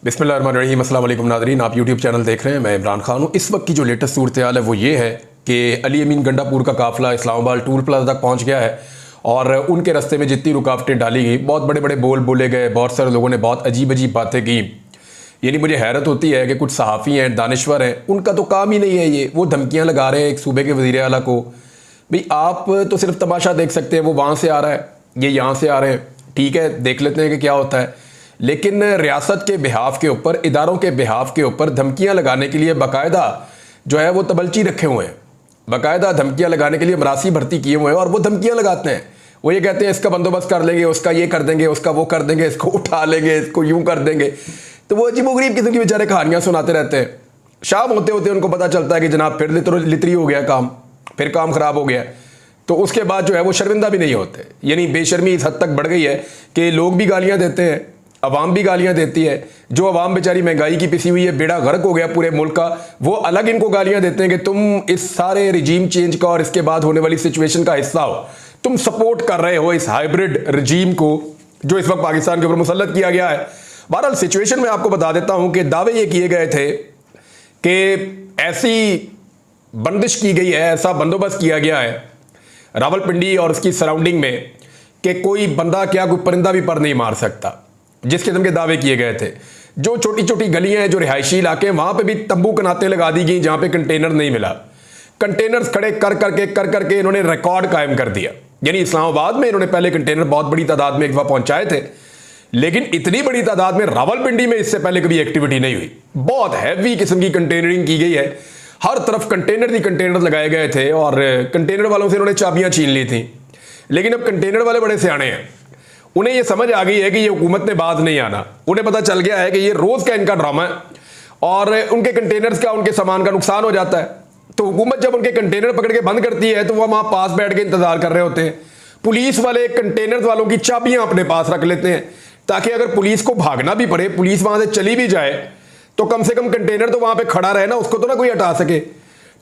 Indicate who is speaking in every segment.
Speaker 1: बिस्मिल्लाहिर्रहमानिर्रहीम, अस्सलाम वालेकुम नाज़रीन। आप यूट्यूब चैनल देख रहे हैं, मैं इमरान खान हूँ। इस वक्त की जो लेटेस्ट सूरत हाल है वो ये है कि अली अमीन गंडापुर का काफ़िला इस्लामाबाद टूल प्लाजा तक पहुँच गया है और उनके रास्ते में जितनी रुकावटें डाली गई, बहुत बड़े बड़े बोल बोले गए, बहुत सारे लोगों ने बहुत अजीब अजीब बातें की। यानी मुझे हैरत होती है कि कुछ सहाफ़ी हैं, दानिश्वर हैं, उनका तो काम ही नहीं है ये। वो धमकियाँ लगा रहे हैं एक सूबे के वज़ीर आला को, भाई आप तो सिर्फ तमाशा देख सकते हैं, वो वहाँ से आ रहा है, ये यहाँ से आ रहे हैं, ठीक है देख लेते हैं कि क्या होता है। लेकिन रियासत के बिहाफ के ऊपर, इदारों के बिहाफ के ऊपर धमकियाँ लगाने के लिए बाकायदा जो है वो तबलची रखे हुए हैं, बाकायदा धमकियाँ लगाने के लिए मरासी भर्ती किए हुए हैं और वो धमकियाँ लगाते हैं। वो ये कहते हैं इसका बंदोबस्त कर लेंगे, उसका ये कर देंगे, उसका वो कर देंगे, इसको उठा लेंगे, इसको यूं कर देंगे। तो वो अजीबोगरीब किस्म की बेचारे कहानियाँ सुनाते रहते हैं। शाम होते होते उनको पता चलता है कि जनाब फिर लितरी हो गया काम, फिर काम खराब हो गया। तो उसके बाद जो है वो शर्मिंदा भी नहीं होते। यानी बेशर्मी इस हद तक बढ़ गई है कि लोग भी गालियाँ देते हैं, अवाम भी गालियां देती है। जो अवाम बेचारी महंगाई की पिसी हुई है, बेड़ा गर्क हो गया पूरे मुल्क का, वो अलग इनको गालियां देते हैं कि तुम इस सारे रिजीम चेंज का और इसके बाद होने वाली सिचुएशन का हिस्सा हो, तुम सपोर्ट कर रहे हो इस हाइब्रिड रिजीम को जो इस वक्त पाकिस्तान के ऊपर मुसल्लत किया गया है। बहरहाल सिचुएशन में आपको बता देता हूं कि दावे ये किए गए थे कि ऐसी बंदिश की गई है, ऐसा बंदोबस्त किया गया है रावलपिंडी और उसकी सराउंडिंग में कि कोई बंदा क्या कोई परिंदा भी पर नहीं मार सकता, जिस किस्म के दावे किए गए थे। जो छोटी छोटी गलियां हैं, जो रिहायशी इलाके हैं, वहां पे भी तंबू कनातें लगा दी गई जहां पे कंटेनर नहीं मिला। कंटेनर्स खड़े कर करके इन्होंने रिकॉर्ड कायम कर दिया। यानी इस्लामाबाद में इन्होंने पहले कंटेनर बहुत बड़ी तादाद में एक बार पहुंचाए थे, लेकिन इतनी बड़ी तादाद में रावलपिंडी में इससे पहले कभी एक्टिविटी नहीं हुई। बहुत हैवी किस्म की कंटेनरिंग की गई है, हर तरफ कंटेनर ही कंटेनर लगाए गए थे और कंटेनर वालों से इन्होंने चाबियां छीन ली थी। लेकिन अब कंटेनर वाले बड़े सियाने हैं, उन्हें यह समझ आ गई है कि ये हुकूमत ने बाज नहीं आना। उन्हें पता चल गया है कि ये रोज का इनका ड्रामा है और उनके कंटेनर्स का, उनके सामान का नुकसान हो जाता है। तो हुकूमत जब उनके कंटेनर पकड़ के बंद करती है तो वह वहां पास बैठ के इंतजार कर रहे होते हैं। पुलिस वाले कंटेनर वालों की चाबियां अपने पास रख लेते हैं ताकि अगर पुलिस को भागना भी पड़े, पुलिस वहां से चली भी जाए, तो कम से कम कंटेनर तो वहां पर खड़ा रहे ना, उसको तो ना कोई हटा सके।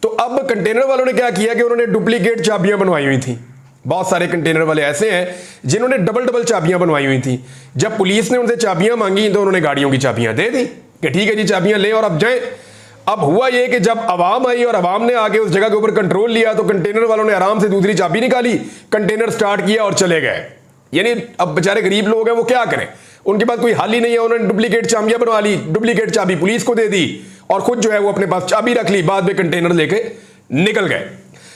Speaker 1: तो अब कंटेनर वालों ने क्या किया कि उन्होंने डुप्लीकेट चाबियां बनवाई हुई थी। बहुत सारे कंटेनर वाले ऐसे हैं जिन्होंने डबल डबल चाबियां बनवाई हुई थी। जब पुलिस ने उनसे चाबियां मांगी तो उन्होंने गाड़ियों की चाबियां दे दी कि ठीक है जी चाबियां ले और अब जाए। अब हुआ ये कि जब अवाम आई और अवाम ने आके उस जगह के ऊपर कंट्रोल लिया तो कंटेनर वालों ने आराम से दूसरी चाबी निकाली, कंटेनर स्टार्ट किया और चले गए। यानी अब बेचारे गरीब लोग हैं, वो क्या करें, उनके पास कोई हाल ही नहीं है। उन्होंने डुप्लीकेट चाबियां बनवा ली, डुप्लीकेट चाबी पुलिस को दे दी और खुद जो है वो अपने पास चाबी रख ली, बाद में कंटेनर लेके निकल गए।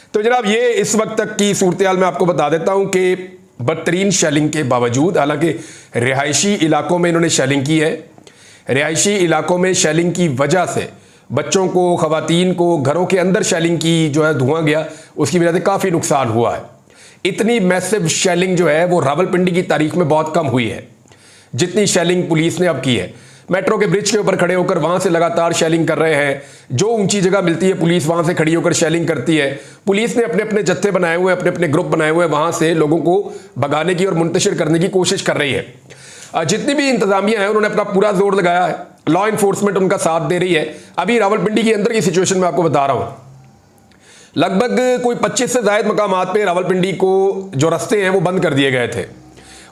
Speaker 1: तो जनाब ये इस वक्त तक की सूरत हाल मैं आपको बता देता हूं कि बदतरीन शेलिंग के बावजूद, हालांकि रिहायशी इलाकों में इन्होंने शेलिंग की है, रिहायशी इलाकों में शेलिंग की वजह से बच्चों को, खवातीन को घरों के अंदर शेलिंग की जो है धुआं गया, उसकी वजह से काफ़ी नुकसान हुआ है। इतनी मैसिव शेलिंग जो है वो रावलपिंडी की तारीख में बहुत कम हुई है जितनी शेलिंग पुलिस ने अब की है। मेट्रो के ब्रिज के ऊपर खड़े होकर वहां से लगातार शेलिंग कर रहे हैं। जो ऊंची जगह मिलती है पुलिस वहां से खड़ी होकर शेलिंग करती है। पुलिस ने अपने अपने जत्थे बनाए हुए हैं, अपने अपने ग्रुप बनाए हुए हैं, वहां से लोगों को भगाने की और मुंतशिर करने की कोशिश कर रही है। जितनी भी इंतजामिया है उन्होंने अपना पूरा जोर लगाया है, लॉ इन्फोर्समेंट उनका साथ दे रही है। अभी रावलपिंडी के अंदर की सिचुएशन में आपको बता रहा हूं, लगभग कोई 25 से ज्यादा मकामात पे रावलपिंडी को जो रास्ते हैं वो बंद कर दिए गए थे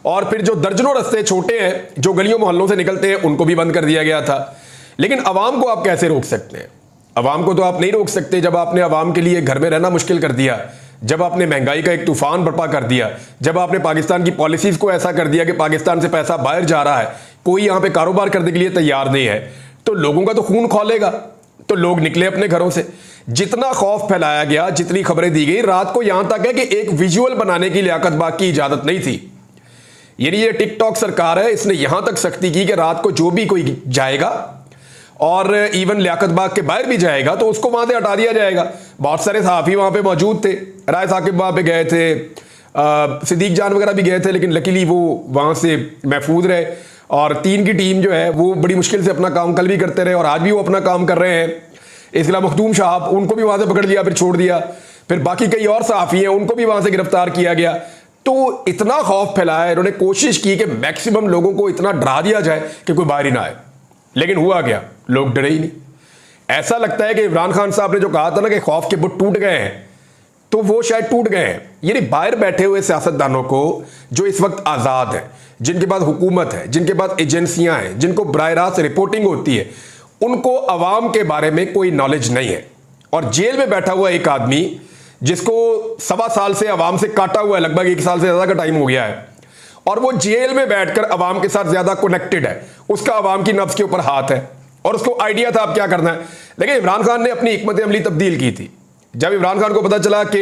Speaker 1: और फिर जो दर्जनों रास्ते छोटे हैं जो गलियों मोहल्लों से निकलते हैं उनको भी बंद कर दिया गया था। लेकिन अवाम को आप कैसे रोक सकते हैं? अवाम को तो आप नहीं रोक सकते जब आपने अवाम के लिए घर में रहना मुश्किल कर दिया, जब आपने महंगाई का एक तूफान बर्पा कर दिया, जब आपने पाकिस्तान की पॉलिसीज को ऐसा कर दिया कि पाकिस्तान से पैसा बाहर जा रहा है, कोई यहाँ पे कारोबार करने के लिए तैयार नहीं है, तो लोगों का तो खून खौलेगा। तो लोग निकले अपने घरों से। जितना खौफ फैलाया गया, जितनी खबरें दी गई, रात को यहां तक है कि एक विजुअल बनाने की लियाकत बाग की इजाजत नहीं थी। यानी ये टिकटॉक सरकार है, इसने यहां तक सख्ती की कि रात को जो भी कोई जाएगा और इवन लियाकत बाग के बाहर भी जाएगा तो उसको वहां से हटा दिया जाएगा। बहुत सारे सहाफ़ी वहां पे मौजूद थे, राय साकिब वहां पे गए थे, सिद्दीक जान वगैरह भी गए थे, लेकिन लकीली वो वहां से महफूज रहे। और 3 की टीम जो है वो बड़ी मुश्किल से अपना काम कल भी करते रहे और आज भी वो अपना काम कर रहे हैं। इसके अलावा मखदूम साहब, उनको भी वहां से पकड़ लिया फिर छोड़ दिया। फिर बाकी कई और सहाफ़ी हैं, उनको भी वहां से गिरफ्तार किया गया। तो इतना खौफ फैलाया, इन्होंने कोशिश की कि मैक्सिमम लोगों को इतना डरा दिया जाए कि कोई बाहर ही ना आए। लेकिन हुआ क्या, लोग डरे ही नहीं। ऐसा लगता है कि इमरान खान साहब ने जो कहा था ना कि खौफ के बुत टूट गए हैं, तो वो शायद टूट गए हैं। यानी बाहर बैठे हुए सियासतदानों को जो इस वक्त आज़ाद है, जिनके पास हुकूमत है, जिनके पास एजेंसियां हैं, जिनको बराह रास्त रिपोर्टिंग होती है, उनको अवाम के बारे में कोई नॉलेज नहीं है। और जेल में बैठा हुआ एक आदमी जिसको 1.25 साल से अवाम से काटा हुआ है, लगभग 1 साल से ज़्यादा का टाइम हो गया है, और वो जेल में बैठकर अवाम के साथ ज़्यादा कनेक्टेड है, उसका अवाम की नब्ज के ऊपर हाथ है और उसको आइडिया था अब क्या करना है। लेकिन इमरान खान ने अपनी हिकमत अमली तब्दील की थी। जब इमरान खान को पता चला कि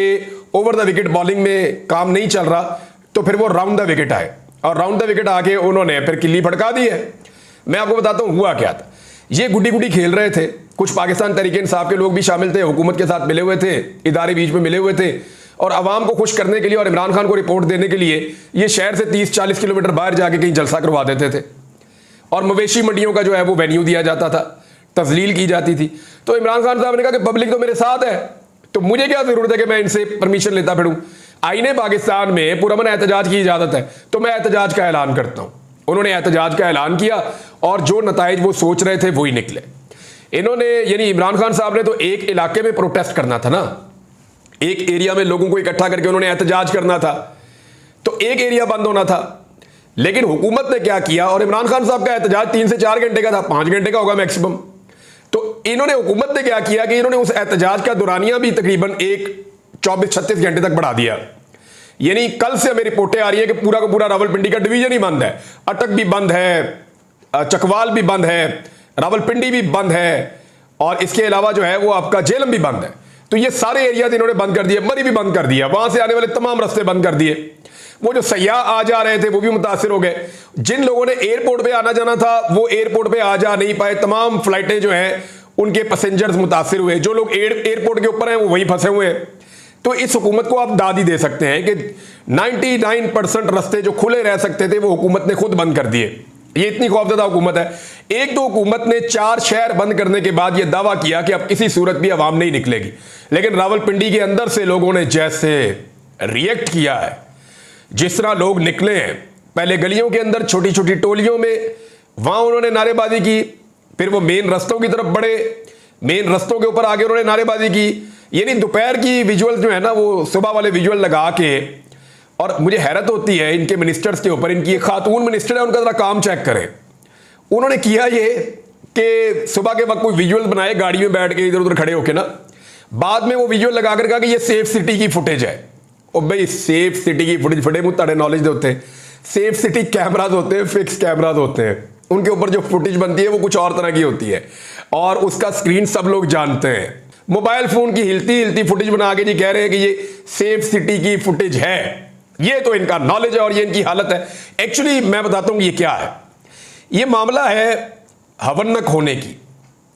Speaker 1: ओवर द विकेट बॉलिंग में काम नहीं चल रहा, तो फिर वो राउंड द विकेट आए, और राउंड द विकेट आके उन्होंने फिर किल्ली फटका दी है। मैं आपको बताता हूँ हुआ क्या था। ये गुड्डी गुड्डी खेल रहे थे, कुछ पाकिस्तान तहरीक इंसाफ के लोग भी शामिल थे, हुकूमत के साथ मिले हुए थे, इदारे बीच में मिले हुए थे, और आवाम को खुश करने के लिए और इमरान खान को रिपोर्ट देने के लिए ये शहर से 30-40 किलोमीटर बाहर जाके कहीं जलसा करवा देते थे, और मवेशी मंडियों का जो है वो वेन्यू दिया जाता था, तजलील की जाती थी। तो इमरान खान साहब ने कहा कि पब्लिक तो मेरे साथ है, तो मुझे क्या जरूरत है कि मैं इनसे परमिशन लेता फिरूं। आईने पाकिस्तान में पुरअमन एहतजाज की इजाजत है, तो मैं एहतजाज का ऐलान करता हूं। उन्होंने एहतजाज का ऐलान किया और जो नताइज वो सोच रहे थे वही निकले। इन्होंने यानी इमरान खान साहब ने तो एक इलाके में प्रोटेस्ट करना था ना, एक एरिया में लोगों को इकट्ठा करके उन्होंने एहतजाज करना था, तो एक एरिया बंद होना था। लेकिन हुकूमत ने क्या किया, और इमरान खान साहब का एहतजाज 3 से 4 घंटे का था, 5 घंटे का होगा मैक्सिमम। तो इन्होंने हुकूमत ने क्या किया कि इन्होंने उस एहतजाज का दुरानिया भी तकरीबन 24-36 घंटे तक बढ़ा दिया। यानी कल से हमें रिपोर्टें आ रही है कि पूरा का पूरा रावलपिंडी का डिवीजन ही बंद है, अटक भी बंद है, चकवाल भी बंद है, रावलपिंडी भी बंद है, और इसके अलावा जो है वो आपका जेलम भी बंद है। तो ये सारे एरिया इन्होंने बंद कर दिए, मरी भी बंद कर दिया, वहां से आने वाले तमाम रास्ते बंद कर दिए। वो जो सयाह आ जा रहे थे वो भी मुतासिर हो गए। जिन लोगों ने एयरपोर्ट पे आना जाना था वो एयरपोर्ट पे आ जा नहीं पाए, तमाम फ्लाइटें जो हैं उनके पैसेंजर्स मुतासिर हुए। जो लोग एयरपोर्ट के ऊपर हैं वो वहीं फंसे हुए हैं। तो इस हुकूमत को आप दाद ही दे सकते हैं कि 99% रास्ते जो खुले रह सकते थे वो हुकूमत ने खुद बंद कर दिए। ये इतनी खौफजदा हुकूमत है। एक तो हुकूमत ने 4 शहर बंद करने के बाद ये दावा किया कि अब किसी सूरत भी आवाम नहीं निकलेगी, लेकिन रावलपिंडी के अंदर से लोगों ने जैसे रिएक्ट किया है, जिस तरह लोग निकले हैं, पहले गलियों के अंदर छोटी छोटी टोलियों में, वहां उन्होंने नारेबाजी की, फिर वो मेन रस्तों की तरफ बढ़े, मेन रस्तों के ऊपर आगे उन्होंने नारेबाजी की। यानी दोपहर की विजुअल जो है ना वो सुबह वाले विजुअल लगा के, और मुझे हैरत होती है इनके मिनिस्टर्स के ऊपर, इनकी एक खातून मिनिस्टर है, उनका जरा काम चेक करें। उन्होंने किया ये कि सुबह के वक्त कोई विजुअल बनाए गाड़ी में बैठ के इधर उधर खड़े होके ना, बाद में वो विजुअल लगा कर कहा कि ये सेफ सिटी की फुटेज है। और भाई सेफ सिटी की फुटेज फटे मुझे ताड़े नॉलेज होते हैं, सेफ सिटी कैमराज होते हैं, फिक्स कैमराज होते हैं, उनके ऊपर जो फुटेज बनती है वो कुछ और तरह की होती है, और उसका स्क्रीन सब लोग जानते हैं। मोबाइल फोन की हिलती हिलती फुटेज बना के जी कह रहे हैं कि ये सेफ सिटी की फुटेज है। ये तो इनका नॉलेज है और ये इनकी हालत है। एक्चुअली मैं बताता हूं ये क्या है। ये मामला है हवन्नक होने की,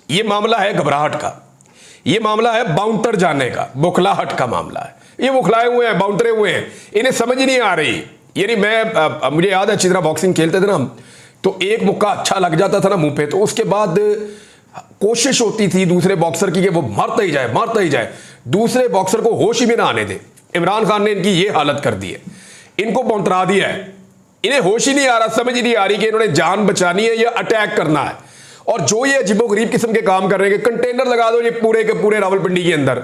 Speaker 1: ये मामला है घबराहट का, ये मामला है बाउंटर जाने का, बुखलाहट का मामला है। ये बुखलाए हुए हैं, बाउंटरे हुए हैं, इन्हें समझ ही नहीं आ रही। यानी मुझे याद है अच्छी तरह बॉक्सिंग खेलते थे ना हम, तो एक मुक्का अच्छा लग जाता था ना मुंह पे, तो उसके बाद कोशिश होती थी दूसरे बॉक्सर की कि वो मारता ही जाए, मारता ही जाए, दूसरे बॉक्सर को होश ही में ना आने दे। इमरान खान ने इनकी ये हालत कर दी है, इनको बौंतरा दिया है, इन्हें होश ही नहीं आ रहा, समझ ही नहीं आ रही कि इन्होंने जान बचानी है या अटैक करना है। और जो ये अजीबोगरीब किस्म के काम कर रहे हैं कि कंटेनर लगा दो ये पूरे के पूरे रावलपिंडी के अंदर,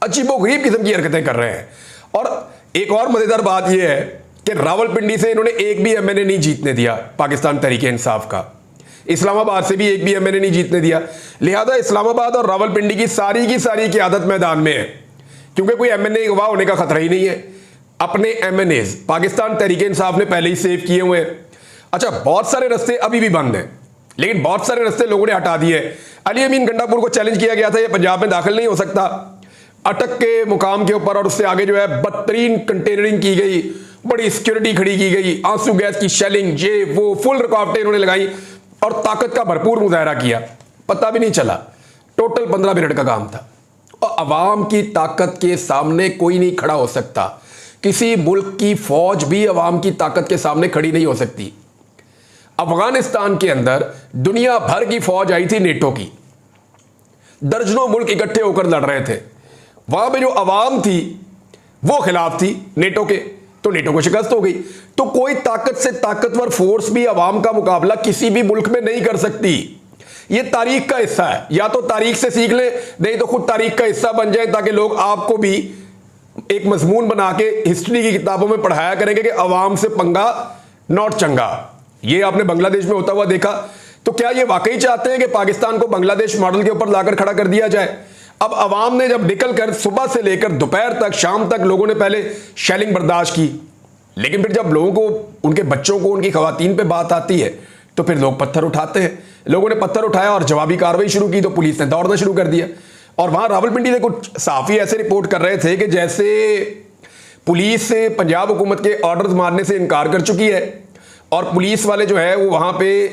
Speaker 1: अजीबोगरीब किस्म की हरकतें कर रहे हैं। और एक और मजेदार बात यह है कि रावलपिंडी से इन्होंने एक भी एमएनए नहीं जीतने दिया पाकिस्तान तहरीक इंसाफ का, इस्लामाबाद से भी एक भी एमएनए नहीं जीतने दिया। लिहाजा इस्लामाबाद और रावलपिंडी की सारी क़यादत मैदान में है, क्योंकि कोई एमएनए गवाह होने का खतरा ही नहीं है। अपने एमएनए पाकिस्तान तहरीक इंसाफ ने पहले ही सेव किए हुए हैं। अच्छा, बहुत सारे रास्ते अभी भी बंद हैं, लेकिन बहुत सारे रास्ते लोगों ने हटा दिए। अली अमीन गंडापुर को चैलेंज किया गया था, ये पंजाब में दाखिल नहीं हो सकता, अटक के मुकाम के ऊपर, और उससे आगे जो है बदतरीन कंटेनरिंग की गई, बड़ी सिक्योरिटी खड़ी की गई, आंसू गैस की शेलिंग, ये वो फुल रुकावटें इन्होंने लगाई और ताकत का भरपूर मुजाहरा किया, पता भी नहीं चला। टोटल 15 मिनट का काम था। और अवाम की ताकत के सामने कोई नहीं खड़ा हो सकता, किसी मुल्क की फौज भी अवाम की ताकत के सामने खड़ी नहीं हो सकती। अफगानिस्तान के अंदर दुनिया भर की फौज आई थी नेटो की, दर्जनों मुल्क इकट्ठे होकर लड़ रहे थे, वहां पे जो अवाम थी वो खिलाफ थी नेटो के, तो नेटो को शिकस्त हो गई। तो कोई ताकत से ताकतवर फोर्स भी अवाम का मुकाबला किसी भी मुल्क में नहीं कर सकती। ये तारीख का हिस्सा है, या तो तारीख से सीख ले, नहीं तो खुद तारीख का हिस्सा बन जाए, ताकि लोग आपको भी एक मजमून बना के हिस्ट्री की किताबों में पढ़ाया करेंगे कि अवाम से पंगा नॉट चंगा। ये आपने बांग्लादेश में होता हुआ देखा। तो क्या ये वाकई चाहते हैं कि पाकिस्तान को बांग्लादेश मॉडल के ऊपर लाकर खड़ा कर दिया जाए? अब अवाम ने जब निकल कर सुबह से लेकर दोपहर तक, शाम तक लोगों ने पहले शेलिंग बर्दाश्त की, लेकिन फिर जब लोगों को, उनके बच्चों को, उनकी खवातीन पे बात आती है तो फिर लोग पत्थर उठाते हैं। लोगों ने पत्थर उठाया और जवाबी कार्रवाई शुरू की तो पुलिस ने दौड़ना शुरू कर दिया। और वहां रावलपिंडी में कुछ सहाफी ऐसे रिपोर्ट कर रहे थे कि जैसे पुलिस से पंजाब हुकूमत के ऑर्डर्स मारने से इनकार कर चुकी है और पुलिस वाले जो है वो वहां पे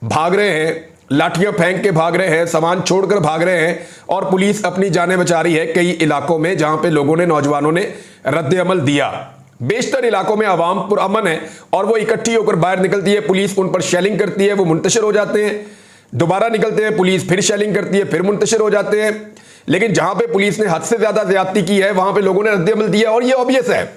Speaker 1: भाग रहे हैं, लाठियां फेंक के भाग रहे हैं, सामान छोड़कर भाग रहे हैं और पुलिस अपनी जानें बचा रही है कई इलाकों में जहां पे लोगों ने, नौजवानों ने रद्द अमल दिया। बेशतर इलाकों में आवाम पुरअमन है और वो इकट्ठी होकर बाहर निकलती है, पुलिस उन पर शेलिंग करती है, वो मुंतशिर हो जाते हैं, दोबारा निकलते हैं, पुलिस फिर शेलिंग करती है, फिर मुंतशिर हो जाते हैं। लेकिन जहां पे पुलिस ने हद से ज्यादा ज्यादती की है वहां पे लोगों ने रद्द अमल दिया। और ये ऑब्वियस है,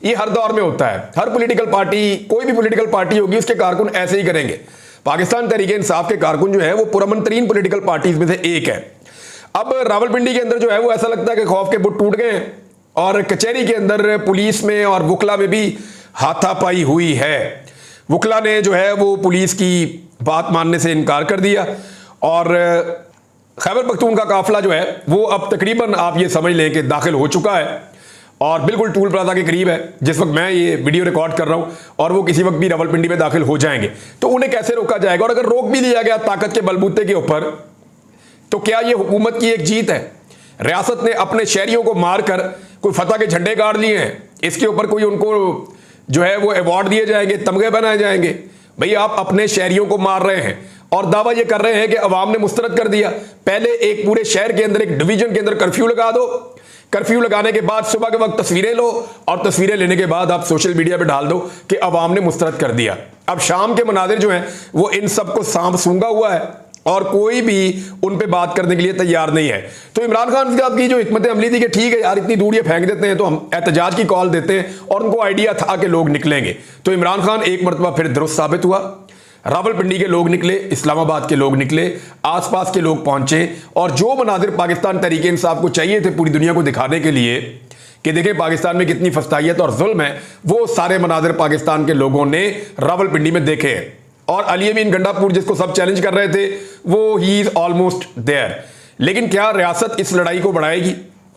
Speaker 1: ये हर दौर में होता है। हर पॉलिटिकल पार्टी, कोई भी पॉलिटिकल पार्टी होगी, उसके कारकुन ऐसे ही करेंगे। पाकिस्तान तहरीक इंसाफ के कारकुन जो है वो पुरअमन तरीन पॉलिटिकल पार्टीज में से एक है। अब रावलपिंडी के अंदर जो है वो ऐसा लगता है कि खौफ के बुत टूट गए हैं और कचहरी के अंदर पुलिस में और वकला में भी हाथापाई हुई है। वकला ने जो है वो पुलिस की बात मानने से इनकार कर दिया और खैबर पख्तूनख्वा का काफिला जो है वो अब तकरीबन आप ये समझ लें कि दाखिल हो चुका है और बिल्कुल टूल प्लाजा के करीब है जिस वक्त मैं ये वीडियो रिकॉर्ड कर रहा हूं, और वो किसी वक्त भी रावलपिंडी में दाखिल हो जाएंगे। तो उन्हें कैसे रोका जाएगा? और अगर रोक भी दिया गया ताकत के बलबूते के ऊपर, तो क्या ये हुकूमत की एक जीत है? रियासत ने अपने शहरियों को मारकर कोई फतह के झंडे गाड़ लिए हैं, इसके ऊपर कोई उनको जो है वो अवार्ड दिए जाएंगे, तमगे बनाए जाएंगे? भाई आप अपने शहरियों को मार रहे हैं और दावा ये कर रहे हैं कि अवाम ने मुस्तरद कर दिया। पहले एक पूरे शहर के अंदर, एक डिवीजन के अंदर कर्फ्यू लगा दो, कर्फ्यू लगाने के बाद सुबह के वक्त तस्वीरें लो और तस्वीरें लेने के बाद आप सोशल मीडिया पे डाल दो कि अवाम ने मुस्तरद कर दिया। अब शाम के मनाजिर जो हैं वो इन सबको सांप सूंघा हुआ है और कोई भी उन पे बात करने के लिए तैयार नहीं है। तो इमरान खान साहब की जो हिकमत अमली थी कि ठीक है यार, इतनी दूर ये फेंक देते हैं तो हम एहतजाज की कॉल देते हैं, और उनको आइडिया था कि लोग निकलेंगे। तो इमरान खान एक मरतबा फिर दुरुस्त साबित हुआ। रावलपिंडी के लोग निकले, इस्लामाबाद के लोग निकले, आसपास के लोग पहुंचे और जो मनाजिर पाकिस्तान तहरीक इंसाफ को चाहिए थे पूरी दुनिया को दिखाने के लिए कि देखें पाकिस्तान में कितनी फस्तायत और जुल्म है, वो सारे मनाजिर पाकिस्तान के लोगों ने रावलपिंडी में देखे। और अली अमीन गंडापुर जिसको सब चैलेंज कर रहे थे, वो ही इज ऑलमोस्ट देयर। लेकिन क्या रियासत इस लड़ाई को बढ़ाएगी?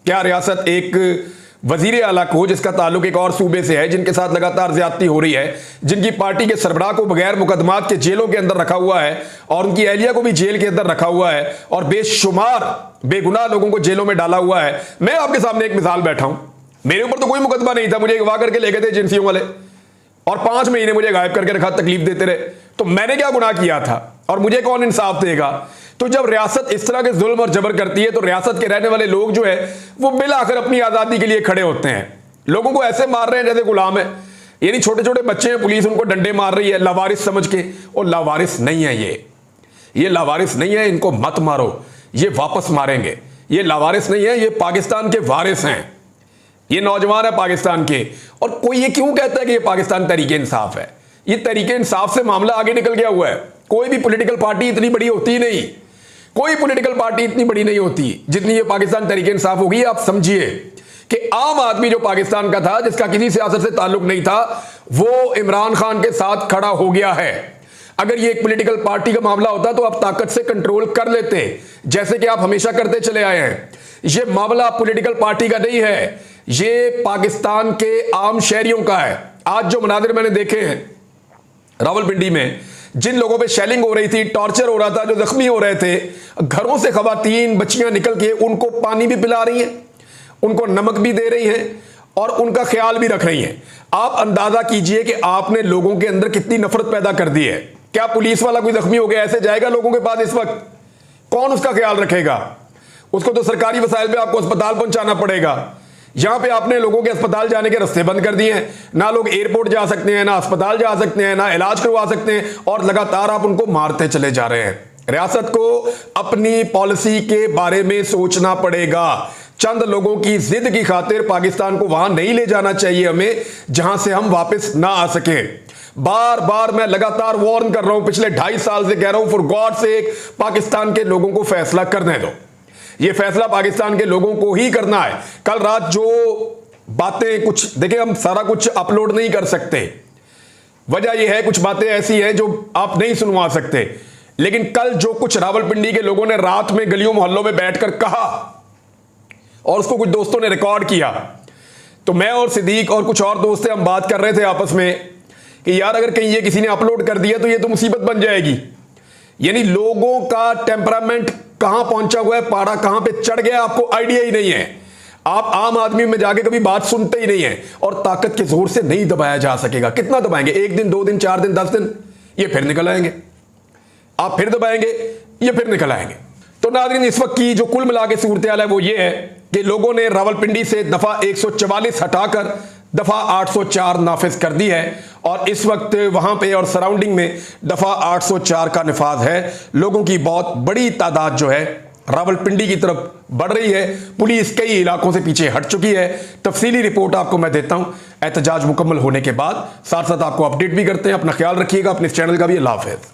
Speaker 1: क्या रियासत एक वजीर आला को, जिसका ताल्लुक एक और सूबे से है, जिनके साथ लगातार ज्यादती हो रही है, जिनकी पार्टी के सरबराह को बगैर मुकदमात के जेलों के अंदर रखा हुआ है और उनकी एहलिया को भी जेल के अंदर रखा हुआ है और बेशुमार बेगुनाह लोगों को जेलों में डाला हुआ है। मैं आपके सामने एक मिसाल बैठा हूं, मेरे ऊपर तो कोई मुकदमा नहीं था, मुझे अगवा करके ले गए थे एजेंसियों वाले और 5 महीने मुझे गायब करके रखा, तकलीफ देते रहे। तो मैंने क्या गुनाह किया था और मुझे कौन इंसाफ देगा? तो जब रियासत इस तरह के जुल्म और जबर करती है तो रियासत के रहने वाले लोग जो है वो बिलाखिर अपनी आजादी के लिए खड़े होते हैं। लोगों को ऐसे मार रहे हैं जैसे गुलाम है, यानी छोटे छोटे बच्चे हैं, पुलिस उनको डंडे मार रही है लावारिस समझ के। और लावारिस नहीं है ये लावारिस नहीं है, इनको मत मारो, ये वापस मारेंगे। ये लावारिस नहीं है, ये पाकिस्तान के वारिस हैं, ये नौजवान है पाकिस्तान के। और कोई ये क्यों कहता है कि ये पाकिस्तान तहरीके इंसाफ है? ये तहरीके इंसाफ से मामला आगे निकल गया हुआ है। कोई भी पॉलिटिकल पार्टी इतनी बड़ी होती नहीं, कोई पॉलिटिकल पार्टी इतनी बड़ी नहीं होती जितनी ये पाकिस्तान तहरीके इंसाफ होगी। आप समझिए कि आम आदमी जो पाकिस्तान का था, जिसका किसी सियासत से ताल्लुक नहीं था, वो इमरान खान के साथ खड़ा हो गया है। अगर ये एक पॉलिटिकल पार्टी का मामला होता तो आप ताकत से कंट्रोल कर लेते, जैसे कि आप हमेशा करते चले आए हैं। ये मामला पॉलिटिकल पार्टी का नहीं है, ये पाकिस्तान के आम शहरियों का है। आज जो मनाजिर मैंने देखे हैं रावलपिंडी में, जिन लोगों पे शेलिंग हो रही थी, टॉर्चर हो रहा था, जो जख्मी हो रहे थे, घरों से खवातीन बच्चियां निकल के उनको पानी भी पिला रही हैं, उनको नमक भी दे रही हैं और उनका ख्याल भी रख रही हैं। आप अंदाजा कीजिए कि आपने लोगों के अंदर कितनी नफरत पैदा कर दी है। क्या पुलिस वाला कोई जख्मी हो गया ऐसे जाएगा लोगों के पास इस वक्त? कौन उसका ख्याल रखेगा? उसको तो सरकारी वसाइल पे आपको अस्पताल पहुंचाना पड़ेगा। यहां पे आपने लोगों के अस्पताल जाने के रास्ते बंद कर दिए हैं, ना लोग एयरपोर्ट जा सकते हैं, ना अस्पताल जा सकते हैं, ना इलाज करवा सकते हैं, और लगातार आप उनको मारते चले जा रहे हैं। रियासत को अपनी पॉलिसी के बारे में सोचना पड़ेगा। चंद लोगों की जिद की खातिर पाकिस्तान को वहां नहीं ले जाना चाहिए हमें, जहां से हम वापस ना आ सके। बार बार मैं लगातार वार्न कर रहा हूं, पिछले 2.5 साल से कह रहा हूं, फॉर गॉड सेक पाकिस्तान के लोगों को फैसला करने दो। ये फैसला पाकिस्तान के लोगों को ही करना है। कल रात जो बातें कुछ देखिए, हम सारा कुछ अपलोड नहीं कर सकते, वजह यह है कुछ बातें ऐसी हैं जो आप नहीं सुनवा सकते। लेकिन कल जो कुछ रावलपिंडी के लोगों ने रात में गलियों मोहल्लों में बैठकर कहा और उसको कुछ दोस्तों ने रिकॉर्ड किया, तो मैं और सिद्दीक और कुछ और दोस्त हम बात कर रहे थे आपस में कि यार अगर कहीं ये किसी ने अपलोड कर दिया तो ये तो मुसीबत बन जाएगी। यानी लोगों का टेम्परामेंट कहां पहुंचा हुआ है, पारा कहां पे चढ़ गया, आपको आइडिया ही नहीं है। आप आम आदमी में जाके कभी बात सुनते ही नहीं है, और ताकत के जोर से नहीं दबाया जा सकेगा। कितना दबाएंगे? 1 दिन, 2 दिन, 4 दिन, 10 दिन, ये फिर निकल आएंगे। आप फिर दबाएंगे, ये फिर निकल आएंगे। तो नाज़रीन, इस वक्त की जो कुल मिला के सूरत हाल है वो ये है कि लोगों ने रावलपिंडी से दफा 144 हटाकर दफा 804 नाफिज कर दी है, और इस वक्त वहां पे और सराउंडिंग में दफा 804 का निफाज है। लोगों की बहुत बड़ी तादाद जो है रावलपिंडी की तरफ बढ़ रही है। पुलिस कई इलाकों से पीछे हट चुकी है। तफसीली रिपोर्ट आपको मैं देता हूं एहतजाज मुकम्मल होने के बाद, साथ साथ आपको अपडेट भी करते हैं। अपना ख्याल रखिएगा, अपने इस चैनल का भी। अल्लाह हाफ़िज़।